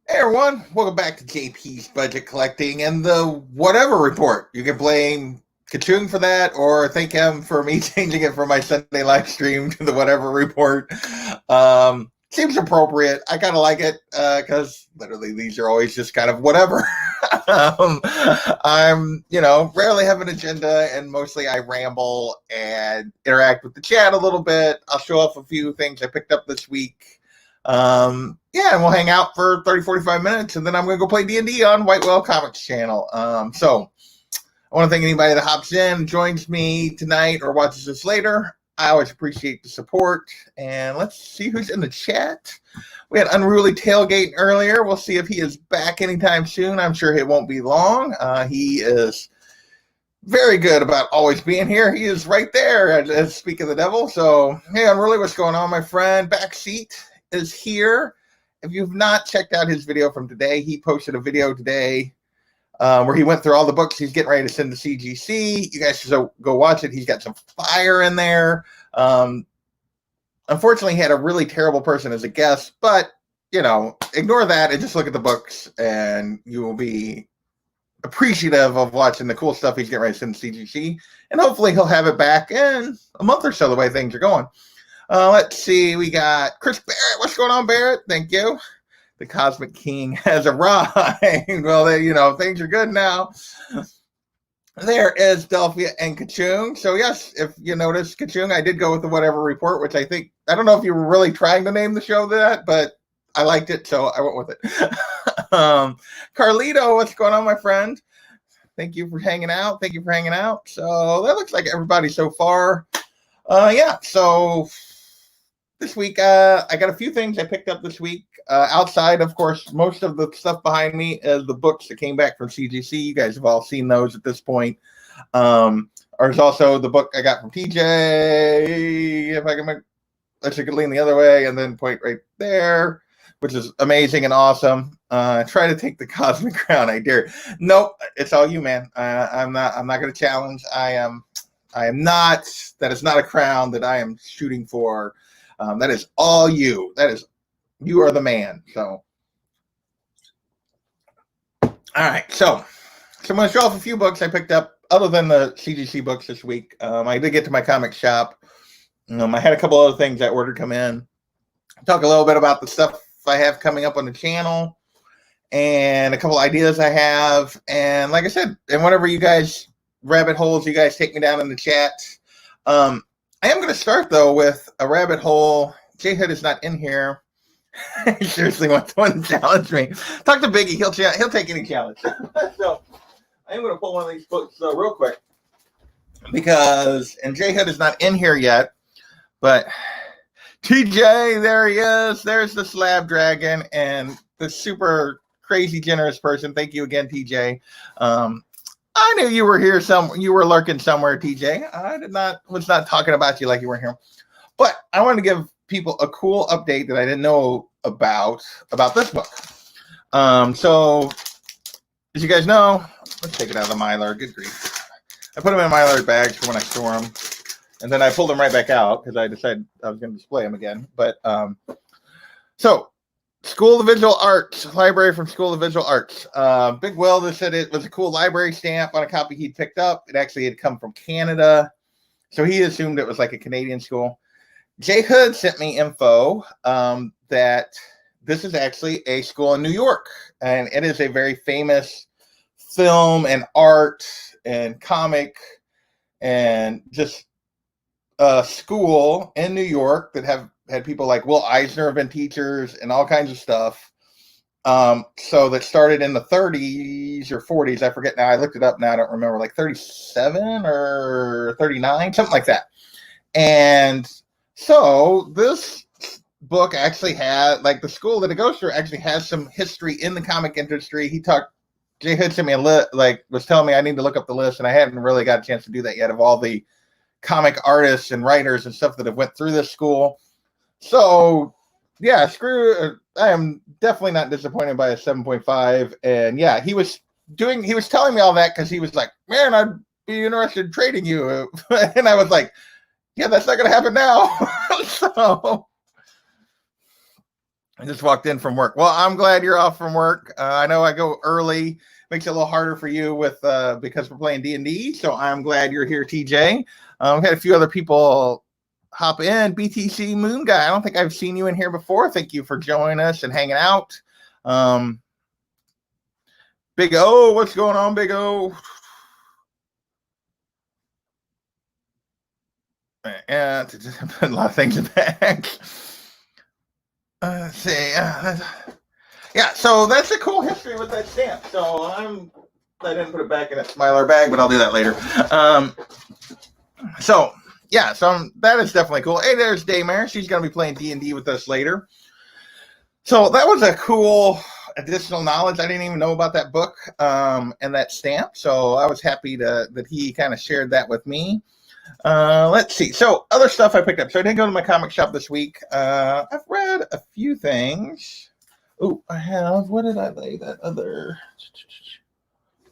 Hey everyone, welcome back to JP's Budget Collecting and the whatever report. You can blame Kachung for that or thank him for me changing it from my Sunday live stream to the whatever report. Seems appropriate. I kind of like it because literally these are always just kind of whatever. I'm, rarely have an agenda and mostly I ramble and interact with the chat a little bit. I'll show off a few things I picked up this week. And we'll hang out for 30, 45 minutes, and then I'm going to go play D&D on White Whale Comics channel. So I want to thank anybody that hops in, joins me tonight, or watches this later. I always appreciate the support. And let's see who's in the chat. We had Unruly Tailgate earlier. We'll see if he is back anytime soon. I'm sure it won't be long. He is very good about always being here. He is right there, as speak of the devil. So, hey, Unruly, what's going on, my friend? Backseat is here. If you've not checked out his video from today, he posted a video today where he went through all the books he's getting ready to send to CGC. You guys should go watch it. He's got some fire in there. Unfortunately, he had a really terrible person as a guest, but, ignore that and just look at the books, and you will be appreciative of watching the cool stuff he's getting ready to send to CGC. And hopefully he'll have it back in a month or so, the way things are going. Let's see. We got Chris Barrett. What's going on, Barrett? Thank you. The Cosmic King has arrived. Well, things are good now. There is Delphia and Kachung. So, yes, if you notice, Kachung, I did go with the whatever report, which I don't know if you were really trying to name the show that, but I liked it, so I went with it. Carlito, what's going on, my friend? Thank you for hanging out. So, that looks like everybody so far. So this week, I got a few things I picked up this week. Outside, of course, most of the stuff behind me is the books that came back from CGC. You guys have all seen those at this point. There's also the book I got from TJ. If I can let you lean the other way and then point right there, which is amazing and awesome. Try to take the cosmic crown. I dare. Nope, it's all you, man. I'm not going to challenge. I am not. That is not a crown that I am shooting for. That is all you. You are the man. So, all right. So I'm going to show off a few books I picked up other than the CGC books this week. I did get to my comic shop. I had a couple other things I ordered come in. Talk a little bit about the stuff I have coming up on the channel and a couple ideas I have. And like I said, and whenever you guys rabbit holes, you guys take me down in the chat. I am going to start though with a rabbit hole. J Hood is not in here. He seriously wants to challenge me. Talk to Biggie. He'll take any challenge. So I am going to pull one of these books real quick and J Hood is not in here yet, but TJ, there he is. There's the Slab Dragon and the super crazy generous person. Thank you again, TJ. I knew you were here you were lurking somewhere, TJ. I was not talking about you like you were here. But I wanted to give people a cool update that I didn't know about this book. So as you guys know, let's take it out of the Mylar. Good grief. I put them in Mylar bags for when I store them. And then I pulled them right back out because I decided I was going to display them again. But so School of Visual Arts, library from School of Visual Arts. Big Will just said it was a cool library stamp on a copy he'd picked up. It actually had come from Canada. So he assumed it was like a Canadian school. J Hood sent me info that this is actually a school in New York. And it is a very famous film and art and comic and just school in New York that had people like Will Eisner have been teachers and all kinds of stuff. So that started in the 30s or 40s. I forget now. I looked it up now. I don't remember, like 37 or 39, something like that. And so this book actually had, like, the school that it goes through actually has some history in the comic industry. Jay Hood sent me was telling me I need to look up the list, and I hadn't really got a chance to do that yet, of all the comic artists and writers and stuff that have went through this school. So yeah, I am definitely not disappointed by a 7.5. And yeah, he was telling me all that because he was like, man, I'd be interested in trading you. And I was like, yeah, that's not going to happen now. I just walked in from work. Well, I'm glad you're off from work. I know I go early. Makes it a little harder for you with because we're playing D&D. So I'm glad you're here, TJ. We had a few other people hop in. BTC Moon Guy. I don't think I've seen you in here before. Thank you for joining us and hanging out. Big O, what's going on, Big O? Yeah, a lot of things back. Let's see. Yeah, so that's a cool history with that stamp. So I didn't put it back in a Smiler bag, but I'll do that later. So that is definitely cool. Hey, there's Daymare. She's going to be playing D&D with us later. So that was a cool additional knowledge. I didn't even know about that book and that stamp. So I was happy that he kind of shared that with me. Let's see. So other stuff I picked up. So I didn't go to my comic shop this week. I've read a few things. Oh, I have. What did I lay that other?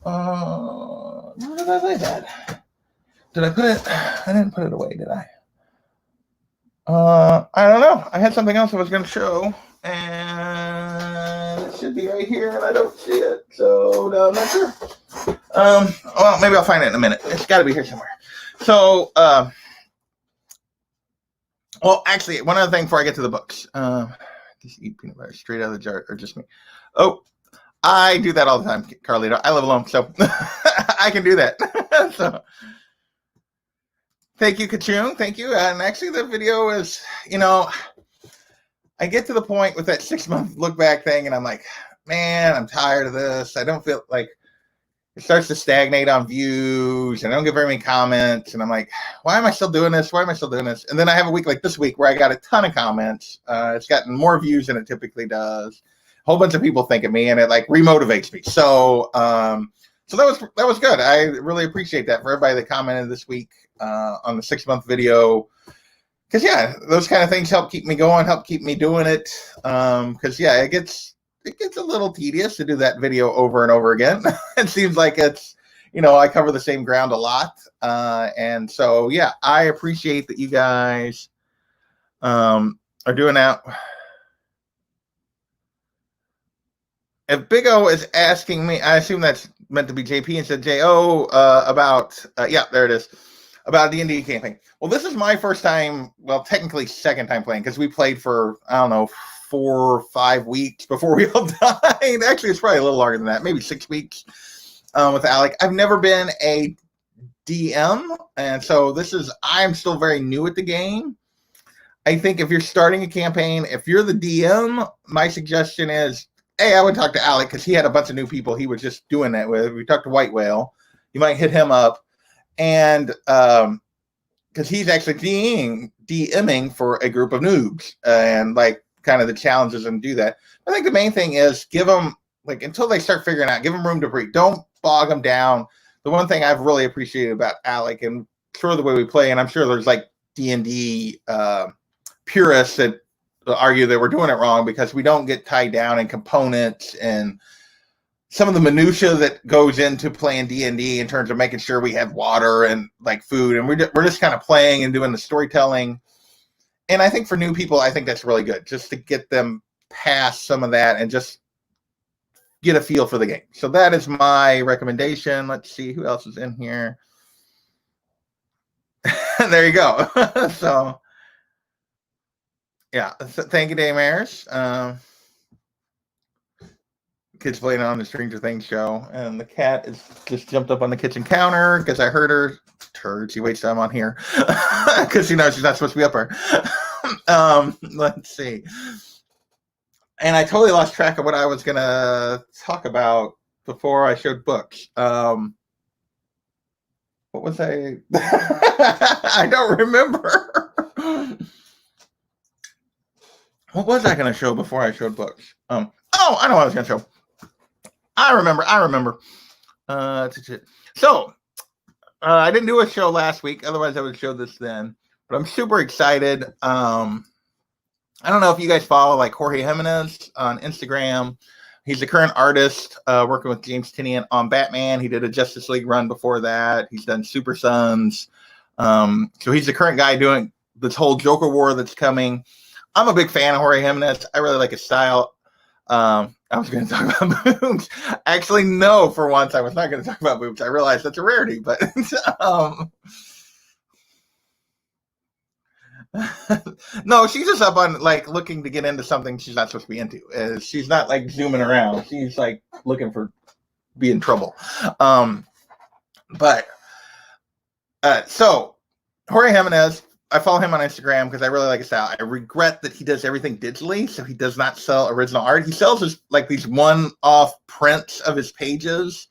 Where did I lay that? Did I put it? I didn't put it away, did I? I don't know. I had something else I was going to show, and it should be right here, and I don't see it. So no, I'm not sure. Well, maybe I'll find it in a minute. It's got to be here somewhere. So, well, actually, one other thing before I get to the books. Just eat peanut butter straight out of the jar, or just me? Oh, I do that all the time, Carlito. I live alone, so I can do that. So, thank you, Kachung. Thank you. And actually, the video is, I get to the point with that 6-month look back thing, and I'm like, man, I'm tired of this. I don't feel like it starts to stagnate on views, and I don't get very many comments. And I'm like, why am I still doing this? Why am I still doing this? And then I have a week like this week where I got a ton of comments. It's gotten more views than it typically does. A whole bunch of people think of me, and it like remotivates me. So, so that was good. I really appreciate that for everybody that commented this week on the 6-month video. Because yeah, those kind of things help keep me going, help keep me doing it. Because yeah, it gets a little tedious to do that video over and over again. It seems like it's, I cover the same ground a lot. And so, yeah, I appreciate that you guys are doing that. If Big O is asking me, I assume that's meant to be JP, and said J.O. About, yeah, there it is, about D&D campaign. Well, this is my first time, well, technically second time playing, because we played for, I don't know, 4 or 5 weeks before we all died. Actually, it's probably a little longer than that, maybe 6 weeks with Alec. I've never been a DM, and so I'm still very new at the game. I think if you're starting a campaign, if you're the DM, my suggestion is, hey, I would talk to Alec, because he had a bunch of new people he was just doing that with. We talked to White Whale. You might hit him up, and because he's actually DMing for a group of noobs, and like kind of the challenges and do that. I think the main thing is give them, like, until they start figuring out, give them room to breathe. Don't bog them down. The one thing I've really appreciated about Alec, and sure the way we play, and I'm sure there's like D&D purists that argue that we're doing it wrong because we don't get tied down in components and some of the minutia that goes into playing D&D in terms of making sure we have water and like food, and we're just kind of playing and doing the storytelling. And I think for new people, I think that's really good, just to get them past some of that and just get a feel for the game. So that is my recommendation. Let's see who else is in here. There you go. So yeah, thank you, Daymares. Kids playing on the Stranger Things show, and the cat is just jumped up on the kitchen counter because I heard her. She waits till I'm on here because she knows she's not supposed to be up there. Let's see. And I totally lost track of what I was gonna talk about before I showed books. What was I? I don't remember. What was I gonna show before I showed books? Oh, I know what I was gonna show. I remember. So, I didn't do a show last week. Otherwise, I would show this then. But I'm super excited. I don't know if you guys follow like Jorge Jimenez on Instagram. He's the current artist working with James Tynion on Batman. He did a Justice League run before that. He's done Super Sons. So he's the current guy doing this whole Joker War that's coming. I'm a big fan of Jorge Jimenez. I really like his style. I was going to talk about boobs. Actually, no, for once, I was not going to talk about boobs. I realized that's a rarity, but no, she's just up on like looking to get into something she's not supposed to be into. She's not like zooming around. She's like looking for be in trouble. But so Jorge Jimenez, I follow him on Instagram because I really like his style. I regret that he does everything digitally, so he does not sell original art. He sells his, like these one-off prints of his pages.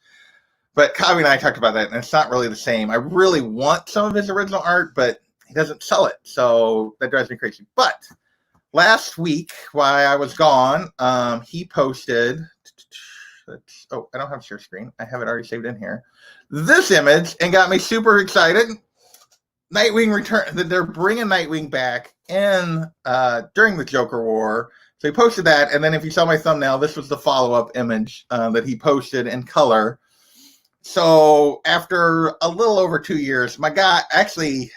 But Kavi and I talked about that, and it's not really the same. I really want some of his original art, but he doesn't sell it, so that drives me crazy. But last week, while I was gone, he posted. Oh, I don't have a share screen. I have it already saved in here. This image, and got me super excited. Nightwing return. They're bringing Nightwing back in during the Joker War. So he posted that, and then if you saw my thumbnail, this was the follow-up image that he posted in color. So after a little over 2 years, my guy actually,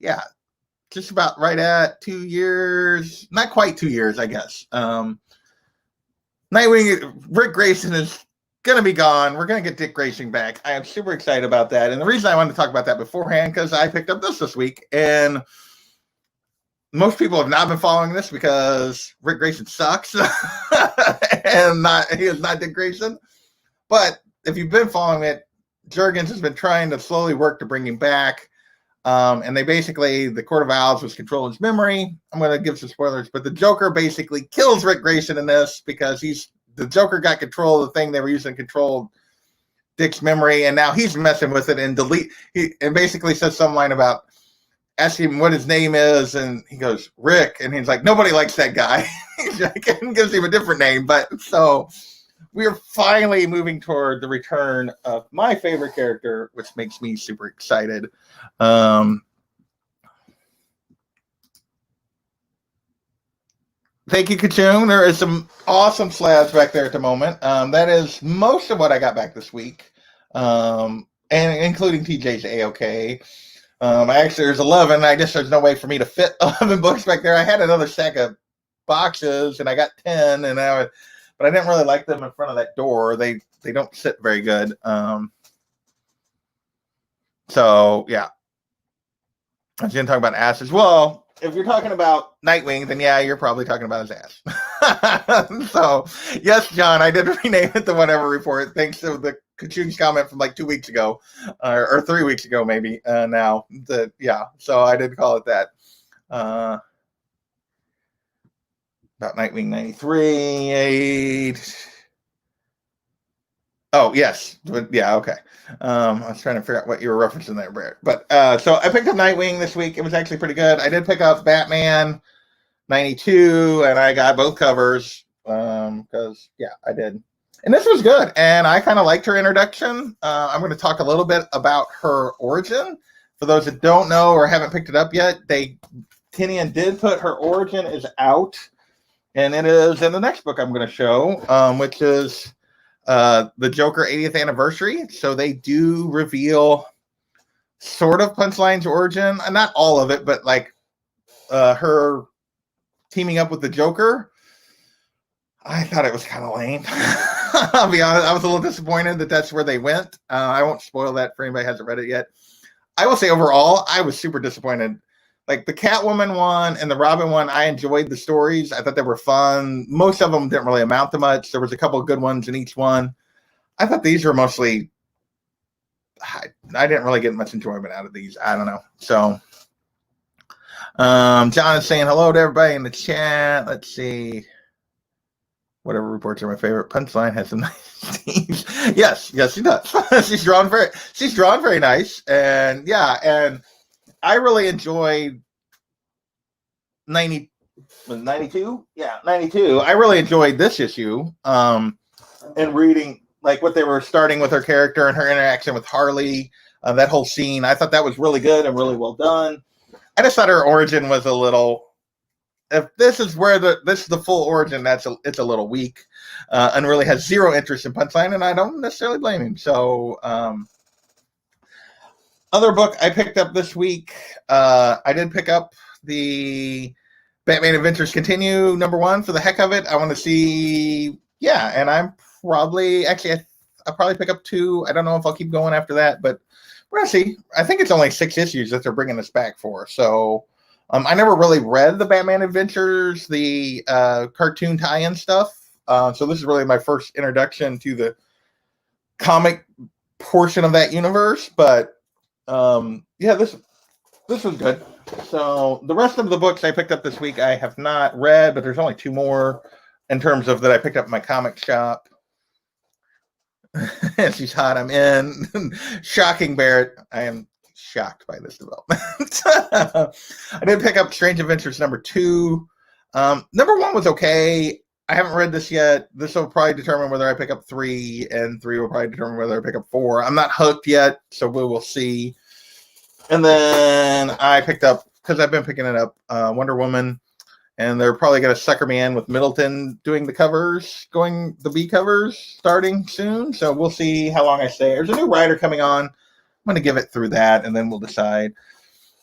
yeah, just about right at 2 years, not quite 2 years, I guess. Nightwing, Rick Grayson is going to be gone. We're going to get Dick Grayson back. I am super excited about that. And the reason I wanted to talk about that beforehand, because I picked up this week, and most people have not been following this because Rick Grayson sucks, and he is not Dick Grayson. But if you've been following it, Jurgens has been trying to slowly work to bring him back. And they basically, the Court of Owls was controlling his memory. I'm going to give some spoilers, but the Joker basically kills Rick Grayson in this because the Joker got control of the thing they were using to control Dick's memory, and now he's messing with it and and basically says some line about asking him what his name is, and he goes, Rick, and he's like, nobody likes that guy. And gives him a different name. But so we're finally moving toward the return of my favorite character, which makes me super excited. Thank you, Kachung. There is some awesome slabs back there at the moment. That is most of what I got back this week, and including TJ's A-OK. Actually, there's 11. There's no way for me to fit 11 books back there. I had another stack of boxes, and I got 10, but I didn't really like them in front of that door. They don't sit very good. So, yeah. I was going to talk about ass as well. If you're talking about Nightwing, then yeah, you're probably talking about his ass. So, yes, John, I did rename it the Whatever Report, thanks to the Kachung's comment from like 2 weeks ago, or 3 weeks ago, maybe. Now, so I did call it that. About Nightwing 93. Oh, yes. Yeah, okay. I was trying to figure out what you were referencing there, Brett. But so I picked up Nightwing this week. It was actually pretty good. I did pick up Batman 92, and I got both covers because, I did. And this was good, and I kind of liked her introduction. I'm going to talk a little bit about her origin. For those that don't know or haven't picked it up yet, Tinian did put her origin is out, and it is in the next book I'm going to show, which is the Joker 80th anniversary. So they do reveal sort of Punchline's origin, not all of it, but like her teaming up with the Joker. I thought it was kind of lame. I'll be honest, I was a little disappointed that that's where they went. I won't spoil that for anybody who hasn't read it yet. I will say overall, I was super disappointed. Like the Catwoman one and the Robin one, I enjoyed the stories. I thought they were fun. Most of them didn't really amount to much. There was a couple of good ones in each one. I thought these were mostly, I didn't really get much enjoyment out of these. I don't know. So, John is saying hello to everybody in the chat. Let's see. Whatever reports are my favorite. Punchline has some nice teams. Yes, she does. She's drawn very nice. And and I really enjoyed 92. Yeah, 92. I really enjoyed this issue. And reading like what they were starting with her character and her interaction with Harley, that whole scene. I thought that was really good and really well done. I just thought her origin was a little. If this is where this is the full origin, it's a little weak, and really has zero interest in Punchline, and I don't necessarily blame him. So, other book I picked up this week, I did pick up the Batman Adventures Continue #1 for the heck of it. I want to see, yeah, and I'm probably, actually, I'll probably pick up 2. I don't know if I'll keep going after that, but we're going to see. I think it's only 6 issues that they're bringing us back for, so I never really read the Batman Adventures, the cartoon tie-in stuff, so this is really my first introduction to the comic portion of that universe, but yeah, this was good. So the rest of the books I picked up this week I have not read, but there's only 2 more in terms of that I picked up in my comic shop. She's hot. I'm in. Shocking, Barrett. I am shocked by this development. I did pick up Strange Adventures #2. #1 was okay. I haven't read this yet. This will probably determine whether I pick up 3, and 3 will probably determine whether I pick up 4. I'm not hooked yet, so we will see. And then I picked up, because I've been picking it up, Wonder Woman, and they're probably going to sucker me in with Middleton doing the covers, the B covers starting soon. So we'll see how long I stay. There's a new writer coming on. I'm going to give it through that, and then we'll decide.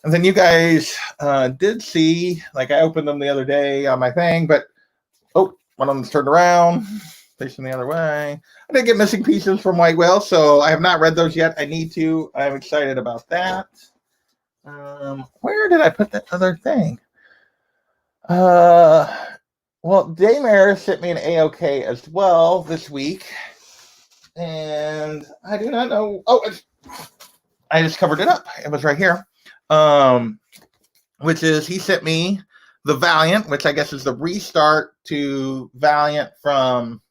And then you guys did see, like I opened them the other day on my thing, but one of them's turned around, facing the other way. I did get Missing Pieces from White Whale, so I have not read those yet. I need to. I'm excited about that. Where did I put that other thing? Well, Daymare sent me an AOK as well this week, and I do not know. I just covered it up. It was right here. Which is, he sent me the Valiant, which I guess is the restart to Valiant from,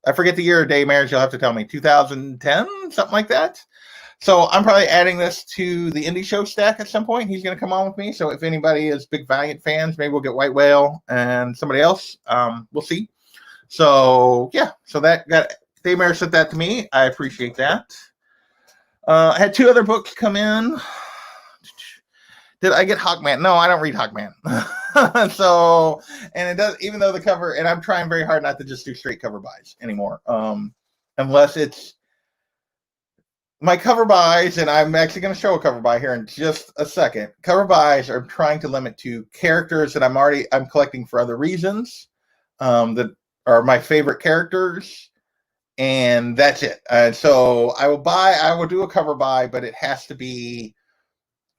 I forget the year of Daymare's, you'll have to tell me, 2010, something like that. So I'm probably adding this to the Indie Show stack at some point. He's going to come on with me. So if anybody is big Valiant fans, maybe we'll get White Whale and somebody else. We'll see. So yeah, so that got, Daymare sent that to me. I appreciate that. I had 2 other books come in. Did I get Hawkman? No, I don't read Hawkman. So, and it does, even though the cover, and I'm trying very hard not to just do straight cover buys anymore. Unless it's my cover buys, and I'm actually going to show a cover buy here in just a second. Cover buys are trying to limit to characters that I'm collecting for other reasons, that are my favorite characters, and that's it. So I will do a cover buy, but it has to be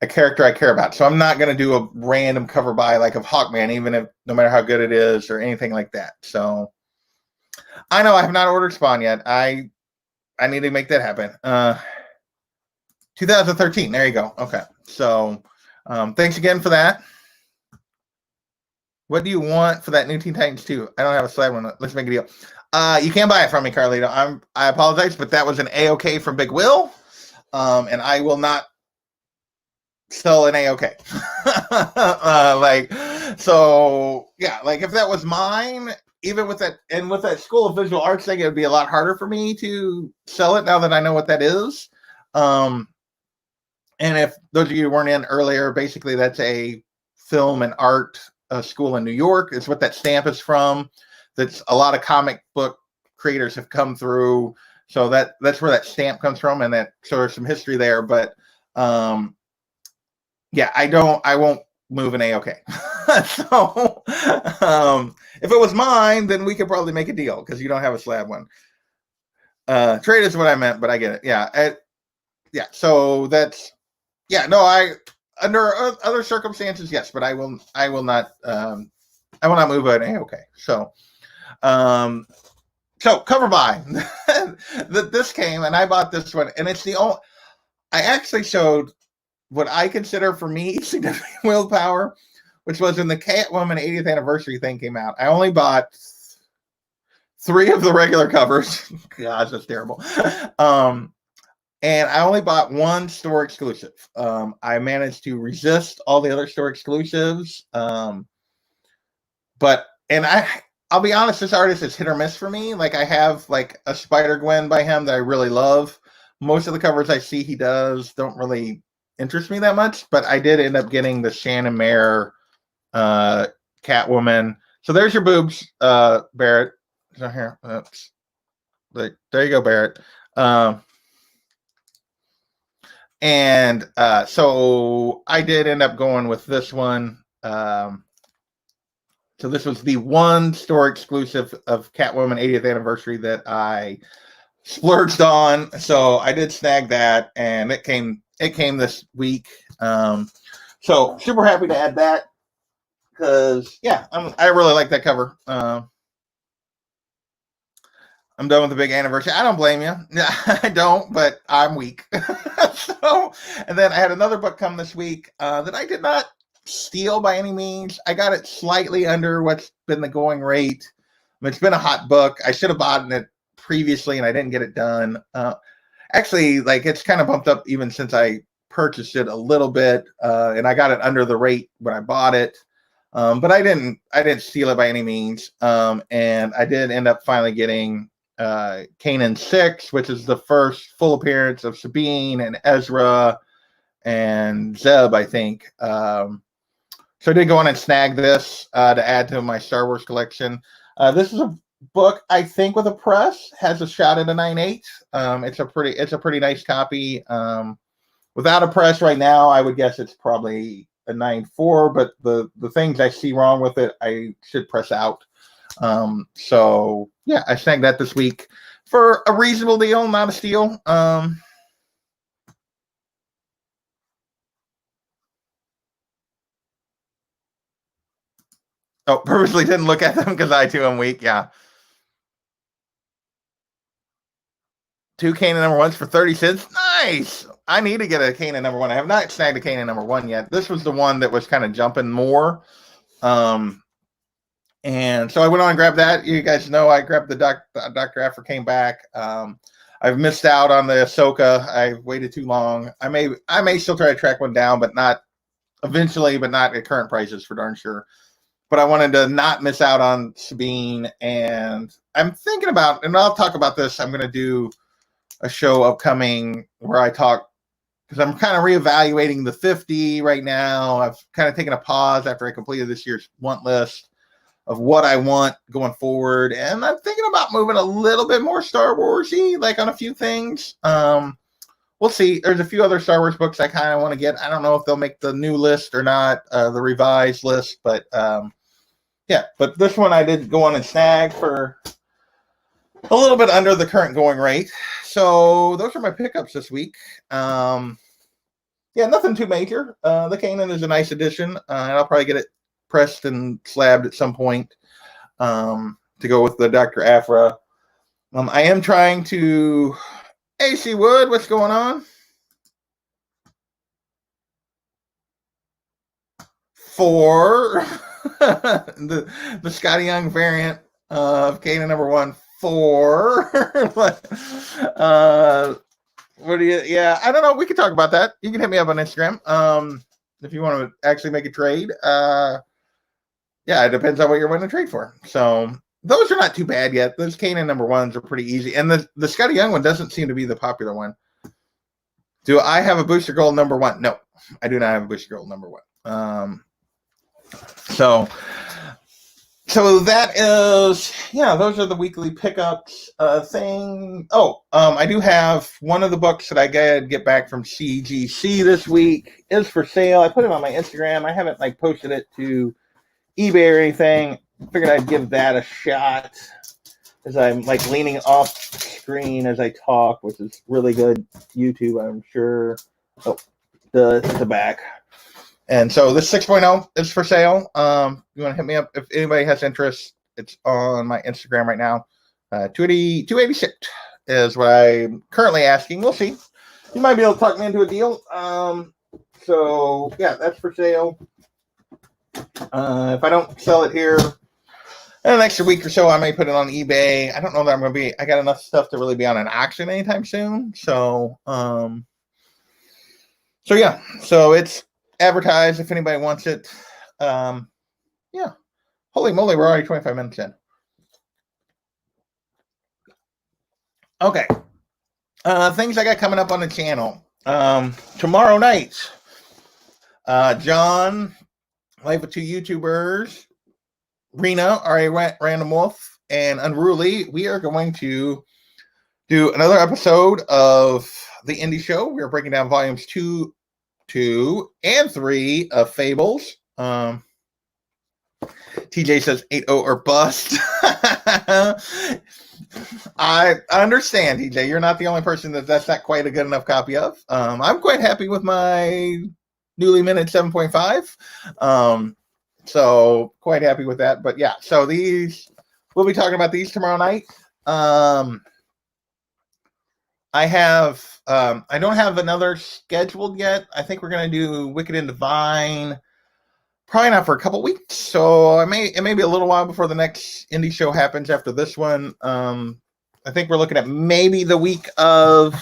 a character I care about. So I'm not going to do a random cover buy like of Hawkman, even if, no matter how good it is or anything like that. So I know I have not ordered Spawn yet. I need to make that happen. 2013. There you go. Okay. So thanks again for that. What do you want for that new Teen Titans 2? I don't have a slide one. Let's make a deal. You can buy it from me, Carlito. I apologize, but that was an AOK from Big Will. And I will not sell an AOK. So yeah, like if that was mine, even with that, and with that School of Visual Arts thing, it would be a lot harder for me to sell it now that I know what that is. And if those of you who weren't in earlier, basically that's a film and art school in New York. It's what that stamp is from. That's a lot of comic book creators have come through. So that's where that stamp comes from, and so there's some history there. But yeah, I won't move an AOK. So if it was mine, then we could probably make a deal because you don't have a slab one. Trade is what I meant, but I get it. Yeah. Yeah. So that's, yeah, no, under other circumstances, yes, but I will not move an AOK. So cover buy. This came, and I bought this one, and it's the only, I actually showed what I consider for me significant willpower, which was when the Catwoman 80th anniversary thing came out. I only bought 3 of the regular covers. Gosh, that's terrible. And I only bought 1 store exclusive. I managed to resist all the other store exclusives. I'll be honest, this artist is hit or miss for me. Like I have like a Spider-Gwen by him that I really love. Most of the covers I see he does don't really interest me that much, but I did end up getting the Shannon Mayer Catwoman. So there's your boobs, Barrett. So here, oops. There you go, Barrett. So I did end up going with this one. So this was the one store exclusive of Catwoman 80th anniversary that I splurged on. So I did snag that, and it came this week. So super happy to add that because yeah, I really like that cover. I'm done with the big anniversary. I don't blame you. I don't, but I'm weak. So, and then I had another book come this week that I did not steal by any means. I got it slightly under what's been the going rate. It's been a hot book. I should have bought it previously, and I didn't get it done. Actually, like it's kind of bumped up even since I purchased it a little bit, and I got it under the rate when I bought it. But I didn't steal it by any means. And I did end up finally getting Kanan 6, which is the first full appearance of Sabine and Ezra and Zeb, I think. So I did go on and snag this to add to my Star Wars collection. This is a book, I think, with a press, has a shot at a 9.8. It's a pretty nice copy. Without a press right now, I would guess it's probably a 9.4, but the things I see wrong with it, I should press out. So yeah, I snagged that this week for a reasonable deal, not a steal. Purposely didn't look at them because I too am weak. Yeah. 2 Kanan number ones for 30 cents. Nice. I need to get a Kanan number one. I have not snagged a Kanan number one yet. This was the one that was kind of jumping more. And so I went on and grabbed that. You guys know I grabbed the Dr. Aphra came back. I've missed out on the Ahsoka. I waited too long. I may still try to track one down, but not eventually, but not at current prices for darn sure. But I wanted to not miss out on Sabine. And I'm thinking about, and I'll talk about this, I'm going to do a show upcoming where I talk, because I'm kind of reevaluating the 50 right now. I've kind of taken a pause after I completed this year's want list of what I want going forward. And I'm thinking about moving a little bit more Star Wars-y, like on a few things. We'll see. There's a few other Star Wars books I kind of want to get. I don't know if they'll make the new list or not, the revised list, but yeah. But this one I did go on and snag for a little bit under the current going rate. So those are my pickups this week. Yeah, nothing too major. The Kanan is a nice addition, and I'll probably get it pressed and slabbed at some point to go with the Dr. Aphra. I am trying to... AC Wood, what's going on? For the Scotty Young variant of Kanan number one. For what do you? Yeah, I don't know. We can talk about that. You can hit me up on Instagram if you want to actually make a trade. Yeah, it depends on what you're willing to trade for. So those are not too bad yet. Those Kanan number ones are pretty easy. And the Scotty Young one doesn't seem to be the popular one. Do I have a Booster Gold number one? No, I do not have a Booster Gold number one. So that is, yeah, those are the weekly pickups thing. I do have one of the books that I get back from CGC this week is for sale. I put it on my Instagram. I haven't posted it to eBay or anything. Figured I'd give that a shot as I'm leaning off screen as I talk, which is really good YouTube, I'm sure. The back. And so this 6.0 is for sale. You want to hit me up if anybody has interest. It's on my Instagram right now. 286 is what I'm currently asking. We'll see. You might be able to talk me into a deal. So yeah, that's for sale. If I don't sell it here in the next week or so, I may put it on eBay. I don't know that I'm going to be. I got enough stuff to really be on an auction anytime soon. So yeah. So it's advertised if anybody wants it. Yeah. Holy moly, we're already 25 minutes in. Okay. Things I got coming up on the channel. Tomorrow night, John, Life of Two YouTubers, Rena, R.A. Random Wolf, and Unruly, we are going to do another episode of The Indie Show. We are breaking down volumes 2 and 3 of Fables. TJ says 8-0 or bust. I understand, TJ. You're not the only person that's not quite a good enough copy of. I'm quite happy with my newly minted 7.5. So quite happy with that. But yeah, so we'll be talking about these tomorrow night. I don't have another scheduled yet. I think we're going to do Wicked and Divine. Probably not for a couple weeks, so it may be a little while before the next indie show happens after this one. I think we're looking at maybe the week of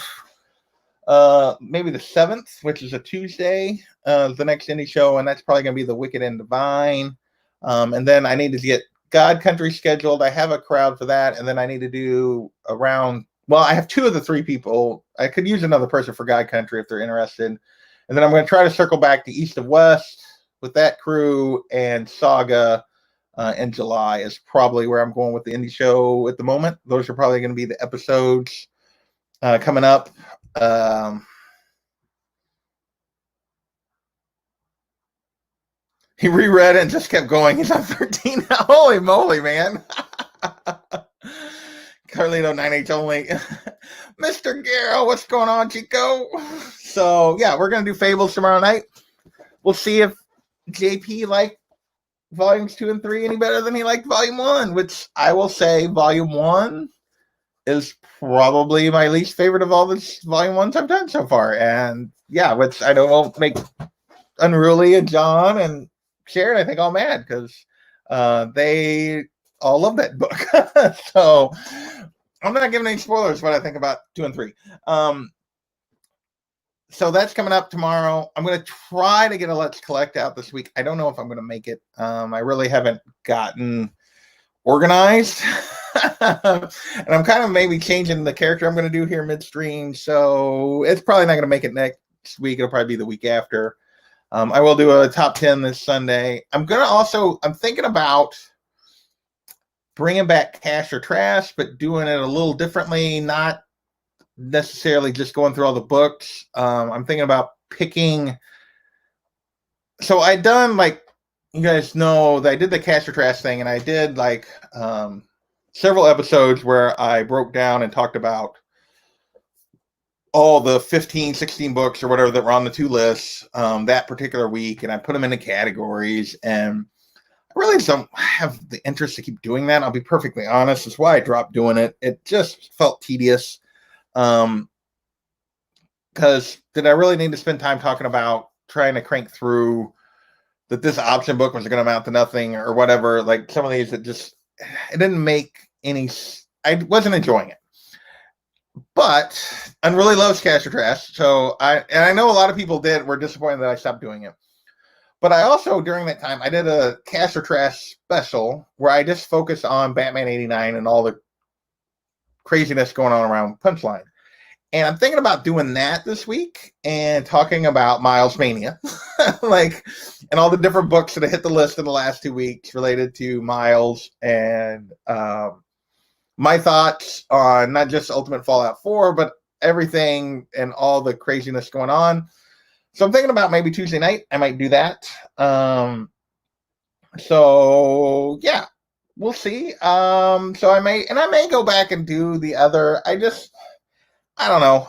maybe the 7th, which is a Tuesday, the next indie show, and that's probably going to be the Wicked and Divine. And then I need to get God Country scheduled. I have a crowd for that, and then I need to do around. Well, I have 2 of the 3 people. I could use another person for God Country if they're interested, and then I'm going to try to circle back to East of West with that crew, and Saga in July is probably where I'm going with the indie show at the moment. Those are probably going to be the episodes coming up. He reread it and just kept going. He's on 13. Holy moly, man. Carlito 9H only. Mr. Garrow, what's going on, Chico? So, yeah, we're going to do Fables tomorrow night. We'll see if JP liked volumes 2 and 3 any better than he liked volume 1, which I will say volume 1 is probably my least favorite of all the volume 1s I've done so far. And yeah, which I know will make Unruly and John and Sharon, I think, all mad because they all love that book. So I'm not giving any spoilers what I think about 2 and 3. So that's coming up tomorrow. I'm going to try to get a Let's Collect out this week. I don't know if I'm going to make it. I really haven't gotten organized. And I'm kind of maybe changing the character I'm going to do here midstream. So it's probably not going to make it next week. It'll probably be the week after. I will do a top 10 this Sunday. I'm thinking about bringing back Cash or Trash, but doing it a little differently, not necessarily just going through all the books. I'm thinking about picking. So I done, like, you guys know that I did the Cash or Trash thing, and I did like several episodes where I broke down and talked about all the 15, 16 books or whatever that were on the 2 lists that particular week, and I put them into categories. And I really don't have the interest to keep doing that. I'll be perfectly honest. That's why I dropped doing it. It just felt tedious. Because did I really need to spend time talking about trying to crank through that this option book was going to amount to nothing or whatever? Like some of these, it didn't make any. I wasn't enjoying it. But Unruly loves Cash or Trash, so I know a lot of people were disappointed that I stopped doing it. But I also, during that time, I did a Cash or Trash special where I just focused on Batman 89 and all the craziness going on around Punchline. And I'm thinking about doing that this week and talking about Miles Mania, and all the different books that have hit the list in the last 2 weeks related to Miles, and my thoughts on not just Ultimate Fallout 4, but everything and all the craziness going on. So I'm thinking about maybe Tuesday night, I might do that. So yeah, we'll see. So I may go back and do the other. I don't know.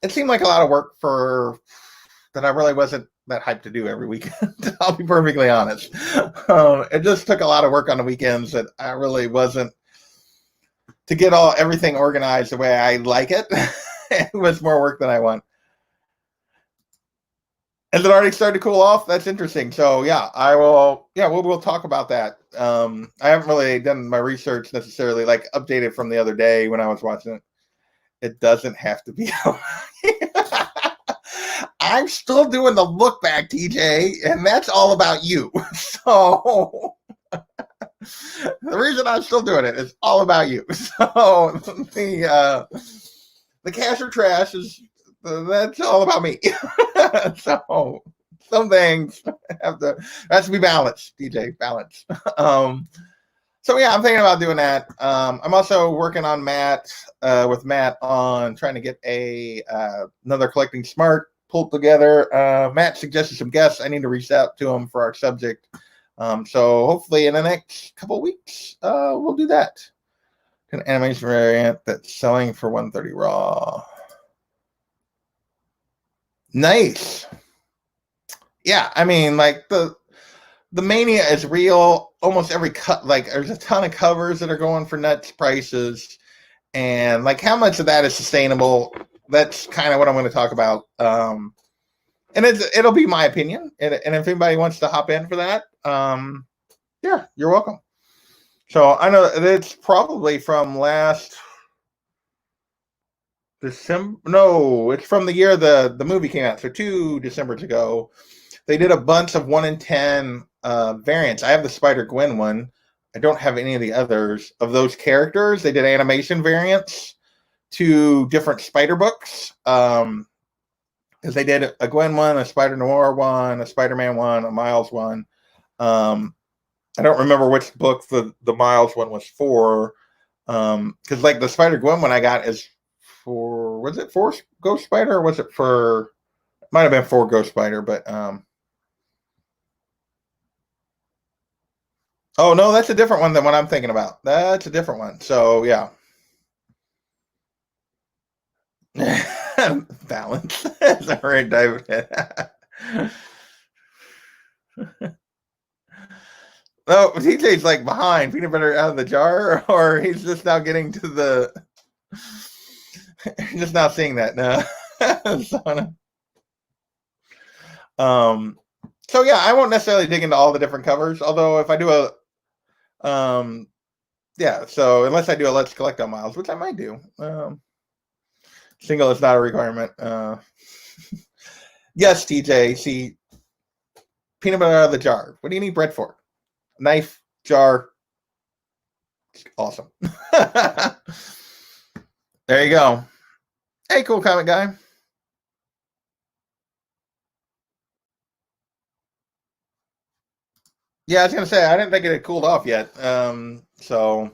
It seemed like a lot of work that I really wasn't that hyped to do every weekend. I'll be perfectly honest. It just took a lot of work on the weekends that I really wasn't to get everything organized the way I like it. It was more work than I want. Has it already started to cool off? That's interesting. So yeah, I will. Yeah, we'll talk about that. I haven't really done my research necessarily, like updated from the other day when I was watching it. It doesn't have to be. I'm still doing the look back, TJ, and that's all about you. So the reason I'm still doing it is all about you. So the Cash or Trash that's all about me. So some things has to be balanced, DJ, balance. So yeah, I'm thinking about doing that. I'm also working on with Matt on trying to get another Collecting Smart pulled together. Matt suggested some guests. I need to reach out to him for our subject. So hopefully in the next couple of weeks, we'll do that. An animation variant that's selling for 130 raw. Nice. Yeah, I mean, like the mania is real. Almost every cut, like there's a ton of covers that are going for nuts prices, and like how much of that is sustainable? That's kind of what I'm going to talk about. And it'll be my opinion, and if anybody wants to hop in for that, yeah, you're welcome. So I know it's probably from last December. No, it's from the year the movie came out. So 2 Decembers ago, they did a bunch of 1 in 10 variants. I have the Spider-Gwen one. I don't have any of the others of those characters. They did animation variants to different Spider books. Because they did a Gwen one, a Spider Noir one, a Spider-Man one, a Miles one. I don't remember which book the Miles one was for. Because like the Spider-Gwen one I got is for, was it for Ghost Spider or was it for, might have been for Ghost Spider, but oh no, that's a different one than what I'm thinking about. That's a different one. So yeah. Balance. That's all right, David. Oh, TJ's like behind peanut butter out of the jar, or he's just now getting to the. Just now seeing that. No. So yeah, I won't necessarily dig into all the different covers. Although if I do yeah. So unless I do a Let's Collect on Miles, which I might do. Single is not a requirement. Yes, TJ. See, peanut butter out of the jar. What do you need bread for? Knife, jar. Awesome. There you go. Hey, cool comic guy. Yeah, I was gonna say I didn't think it had cooled off yet. So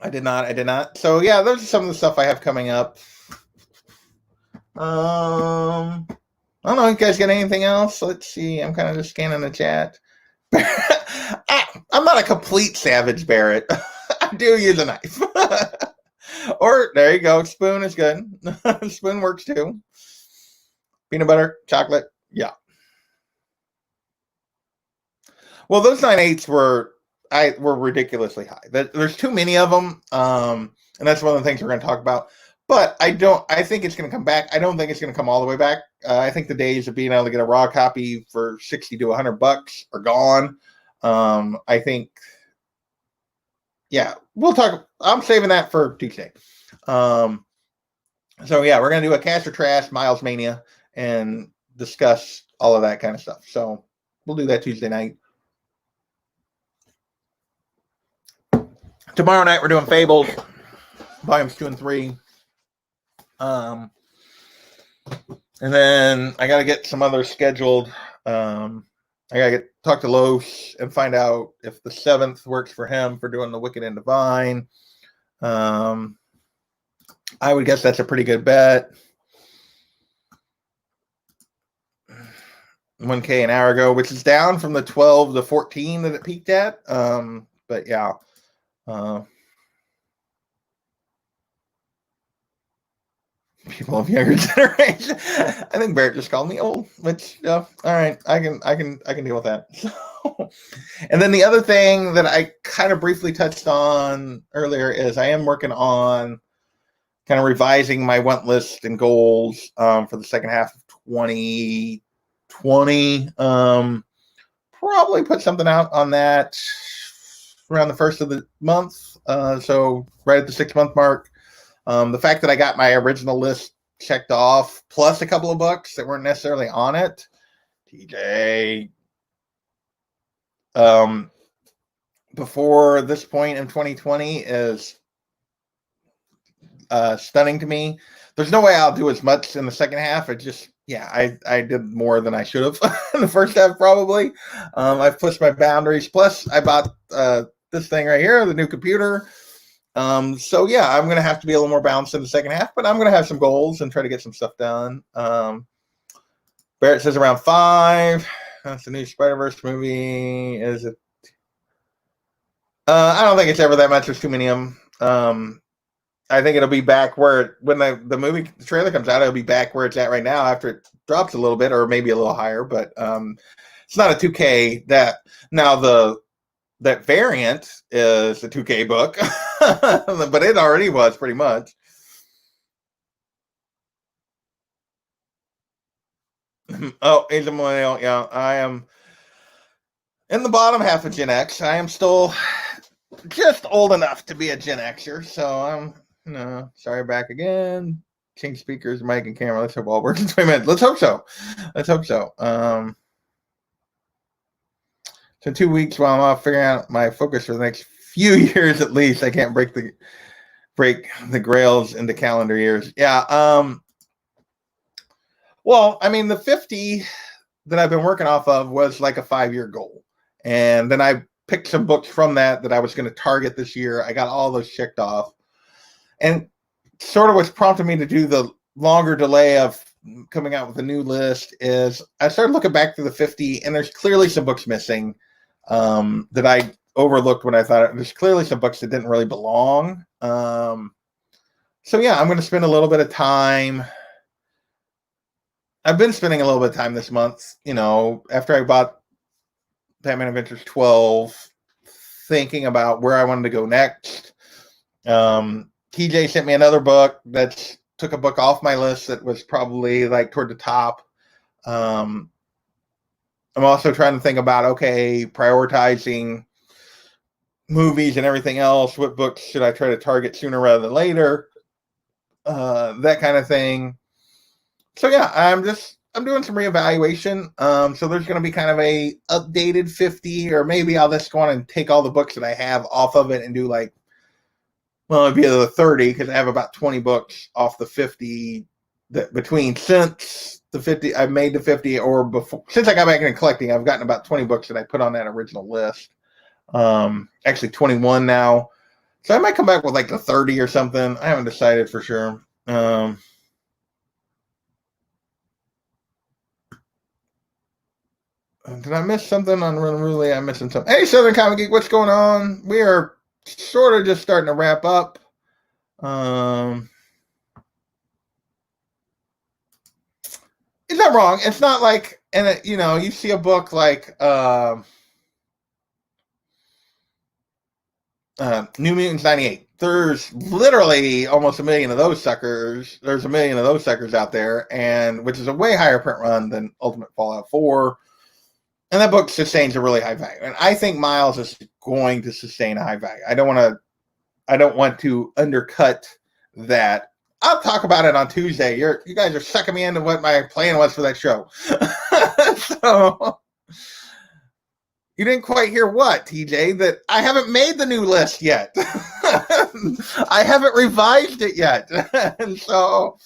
I did not. I did not. So yeah, those are some of the stuff I have coming up. I don't know. You guys got anything else? Let's see. I'm kind of just scanning the chat. I'm not a complete savage, Barrett. I do use a knife. Or there you go. Spoon is good. Spoon works too. Peanut butter, chocolate. Yeah. Well, those 9/8 were ridiculously high. There's too many of them, and that's one of the things we're going to talk about. But I think it's going to come back. I don't think it's going to come all the way back. I think the days of being able to get a raw copy for $60 to $100 are gone. I think, yeah, we'll talk. I'm saving that for Tuesday. So yeah, we're going to do a cash or trash Miles Mania and discuss all of that kind of stuff. So we'll do that Tuesday night. Tomorrow night we're doing Fables, volumes 2 and 3. And then I got to get some others scheduled. I got to talk to Los and find out if the 7th works for him for doing the Wicked and Divine. I would guess that's a pretty good bet. 1K an hour ago, which is down from the 12 to 14 that it peaked at. But yeah. People of younger generation. I think Barrett just called me old, which all right, I can deal with that. So, and then the other thing that I kind of briefly touched on earlier is I am working on kind of revising my want list and goals for the second half of 2020. Probably put something out on that around the first of the month. So right at the 6-month mark. The fact that I got my original list checked off, plus a couple of books that weren't necessarily on it, TJ, before this point in 2020 is stunning to me. There's no way I'll do as much in the second half. It just, yeah, I did more than I should have in the first half, probably. I've pushed my boundaries. Plus, I bought this thing right here, the new computer. So yeah, I'm going to have to be a little more balanced in the second half, but I'm going to have some goals and try to get some stuff done. Barrett says around 5. That's the new Spider-Verse movie. Is it? I don't think it's ever that much. There's too many of them. I think it'll be back where when the trailer comes out, it'll be back where it's at right now after it drops a little bit or maybe a little higher. But it's not a 2K. That variant is a 2K book, but it already was pretty much. Oh, he's a millennial. Yeah, I am in the bottom half of Gen X. I am still just old enough to be a Gen Xer, so I'm sorry, back again. Change speakers, mic, and camera. Let's hope all works in 20 minutes. Let's hope so. So 2 weeks while I'm off figuring out my focus for the next few years at least. I can't break the grails into calendar years. Yeah. Well, I mean, the 50 that I've been working off of was like a 5-year goal. And then I picked some books from that I was going to target this year. I got all those checked off. And sort of what's prompted me to do the longer delay of coming out with a new list is I started looking back through the 50, and there's clearly some books missing that I overlooked when I thought there's clearly some books that didn't really belong. So yeah, I'm going to spend a little bit of time. I've been spending a little bit of time this month, after I bought Batman Adventures 12, thinking about where I wanted to go next. TJ sent me another book that took a book off my list that was probably like toward the top. I'm also trying to think about, prioritizing movies and everything else. What books should I try to target sooner rather than later? That kind of thing. So yeah, I'm doing some reevaluation. So there's going to be kind of a updated 50, or maybe I'll just go on and take all the books that I have off of it and do it'd be the 30 because I have about 20 books off the 50 that since the 50 I've made the 50 or before. Since I got back into collecting, I've gotten about 20 books that I put on that original list. Actually 21 now. So I might come back with like the 30 or something. I haven't decided for sure. Did I miss something on Unruly? I'm missing something. Hey, Southern Comic Geek, what's going on? We are sort of just starting to wrap up. It's not wrong. It's not like, and you see a book like New Mutants 98. There's literally almost a million of those suckers. There's a million of those suckers out there, and which is a way higher print run than Ultimate Fallout 4. And that book sustains a really high value. And I think Miles is going to sustain a high value. I don't want to undercut that. I'll talk about it on Tuesday. You guys are sucking me into what my plan was for that show. So you didn't quite hear what, TJ, that I haven't made the new list yet. I haven't revised it yet. And so,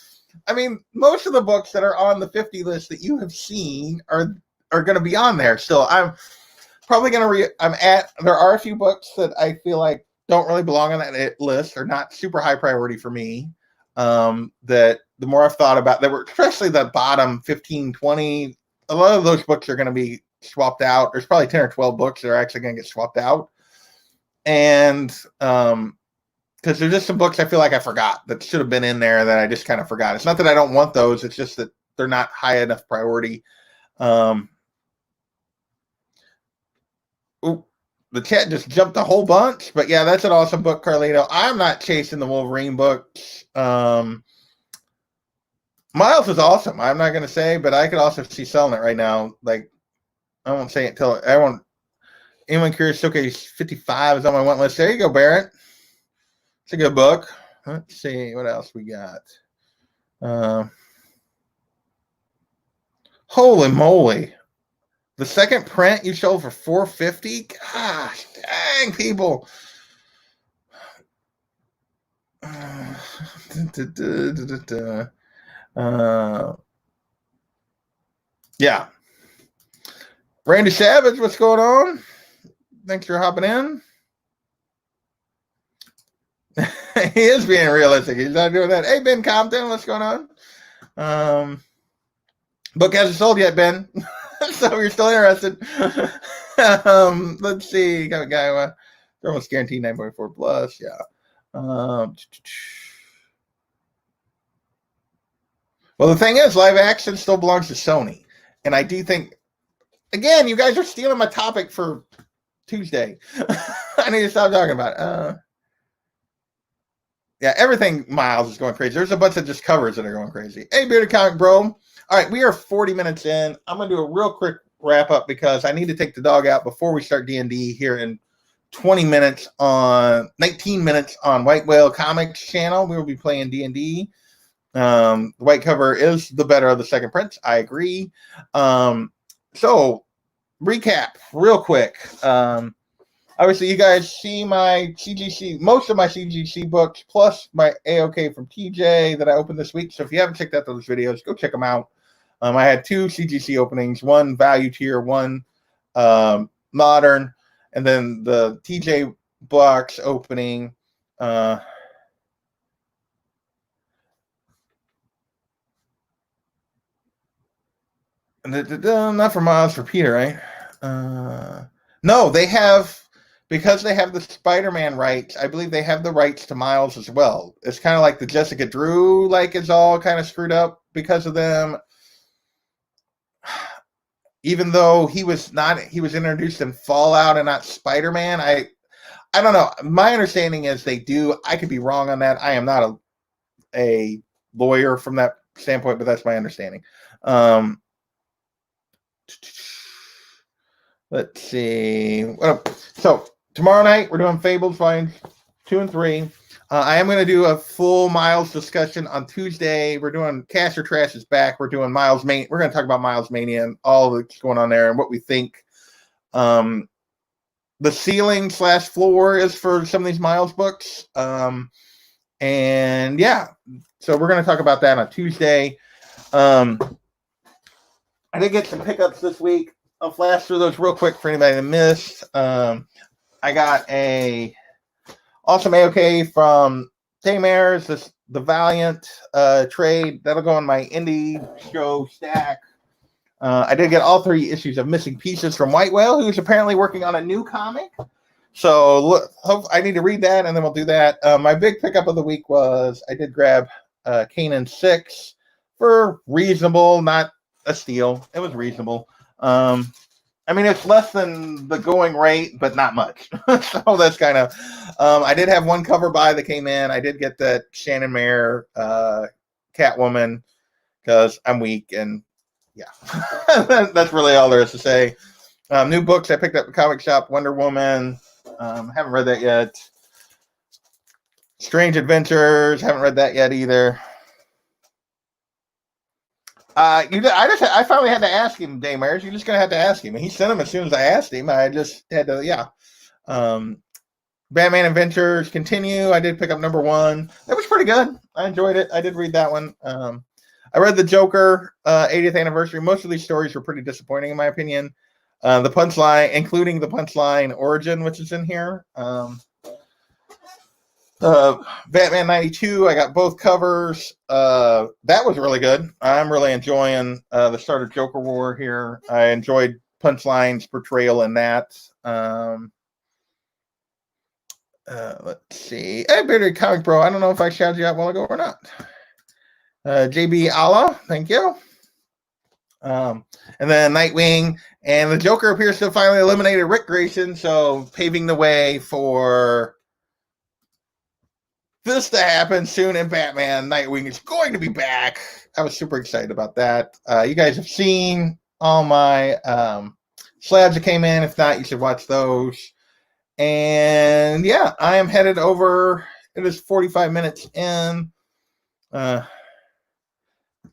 I mean, most of the books that are on the 50 list that you have seen are going to be on there. So I'm probably going to there are a few books that I feel like don't really belong on that list, or not super high priority for me. That the more I've thought about, that were especially the bottom 15, 20, a lot of those books are going to be swapped out. There's probably 10 or 12 books that are actually going to get swapped out. And because there's just some books I feel like I forgot that should have been in there that I just kind of forgot. It's not that I don't want those. It's just that they're not high enough priority. The chat just jumped a whole bunch, but yeah, that's an awesome book, Carlito. I'm not chasing the Wolverine books. Miles is awesome. I'm not going to say, but I could also see selling it right now. Like, I won't say it till I won't. Anyone curious? Showcase 55 is on my want list. There you go, Barrett. It's a good book. Let's see what else we got. Holy moly. The second print you sold for $450? Gosh, dang, people. Yeah. Randy Savage, what's going on? Thanks for hopping in. He is being realistic. He's not doing that. Hey, Ben Compton, what's going on? Book hasn't sold yet, Ben. So if you're still interested, let's see. Got a guy. They're almost guaranteed 9.4 plus. Yeah. Well, the thing is, live action still belongs to Sony, and I do think, again, you guys are stealing my topic for Tuesday. I need to stop talking about it. Yeah, everything Miles is going crazy. There's a bunch of just covers that are going crazy. Hey, Bearded Comic Bro. All right, we are 40 minutes in. I'm going to do a real quick wrap up because I need to take the dog out before we start D&D here in 19 minutes on White Whale Comics channel. We will be playing D&D. The white cover is the better of the second prints. I agree. So, recap real quick. Obviously, you guys see my CGC, most of my CGC books, plus my AOK from TJ that I opened this week. So if you haven't checked out those videos, go check them out. I had 2 CGC openings, one value tier, one modern, and then the TJ box opening. Not for Miles, for Peter, right? No, they have... Because they have the Spider-Man rights, I believe they have the rights to Miles as well. It's kind of like the Jessica Drew, like, is all kind of screwed up because of them. Even though he was introduced in Fallout and not Spider-Man. I don't know. My understanding is they do. I could be wrong on that. I am not a lawyer from that standpoint, but that's my understanding. Let's see. So tomorrow night, we're doing Fables Volumes 2 and 3. I am going to do a full Miles discussion on Tuesday. We're doing Cash or Trash is back. We're doing Miles Mania. We're going to talk about Miles Mania and all that's going on there and what we think the ceiling / floor is for some of these Miles books. And yeah, so we're going to talk about that on Tuesday. I did get some pickups this week. I'll flash through those real quick for anybody that missed. I got a awesome AOK from Taymares, the Valiant trade. That'll go in my indie show stack. I did get all 3 issues of Missing Pieces from White Whale, who's apparently working on a new comic. So look, I need to read that, and then we'll do that. My big pickup of the week was I did grab Kanan 6 for reasonable, not a steal. It was reasonable. I mean, it's less than the going rate, but not much. So that's kind of... I did have one cover buy that came in. I did get that Shannon Mayer Catwoman because I'm weak, and yeah. That's really all there is to say. New books I picked up at the comic shop. Wonder Woman. Haven't read that yet. Strange Adventures. Haven't read that yet either. I finally had to ask him, Daymers. You're just gonna have to ask him. And he sent them as soon as I asked him. I just had to, yeah. Batman Adventures continue. I did pick up number 1. That was pretty good. I enjoyed it. I did read that one. I read the Joker 80th anniversary. Most of these stories were pretty disappointing in my opinion. The punchline, including the punchline origin, which is in here. Batman 92, I got both covers. That was really good. I'm really enjoying the start of Joker War here. I enjoyed Punchline's portrayal in that. Let's see. Hey, Bearded Comic Bro. I don't know if I shouted you out a while ago or not. JB Allah, thank you. And then Nightwing. And the Joker appears to have finally eliminated Rick Grayson, so paving the way for this to happen soon in Batman. Nightwing is going to be back. I was super excited about that. You guys have seen all my slabs that came in. If not, you should watch those. And yeah, I am headed over. It is 45 minutes in.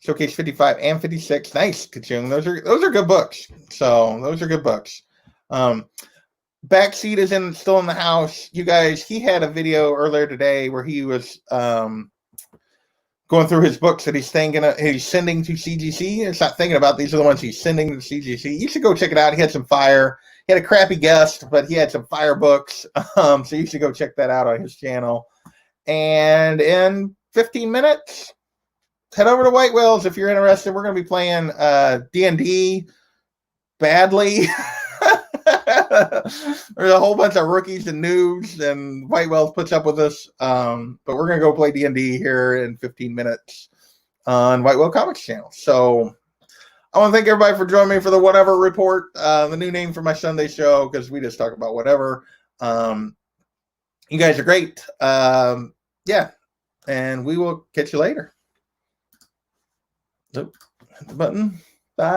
Showcase 55 and 56. Nice, Kachung. Those are good books. So those are good books. Backseat is still in the house. You guys, he had a video earlier today where he was going through his books that he's sending to CGC. It's not thinking about, these are the ones he's sending to CGC. You should go check it out. He had some fire. He had a crappy guest, but he had some fire books. So you should go check that out on his channel. And in 15 minutes, head over to White Whales if you're interested. We're going to be playing D&D. badly. There's a whole bunch of rookies and noobs, and White Whales puts up with us. But we're gonna go play D&D here in 15 minutes on White Whale Comics channel. So I want to thank everybody for joining me for the Whatever Report, the new name for my Sunday show, because we just talk about whatever. You guys are great. Yeah, and we will catch you later. So, hit the button. Bye.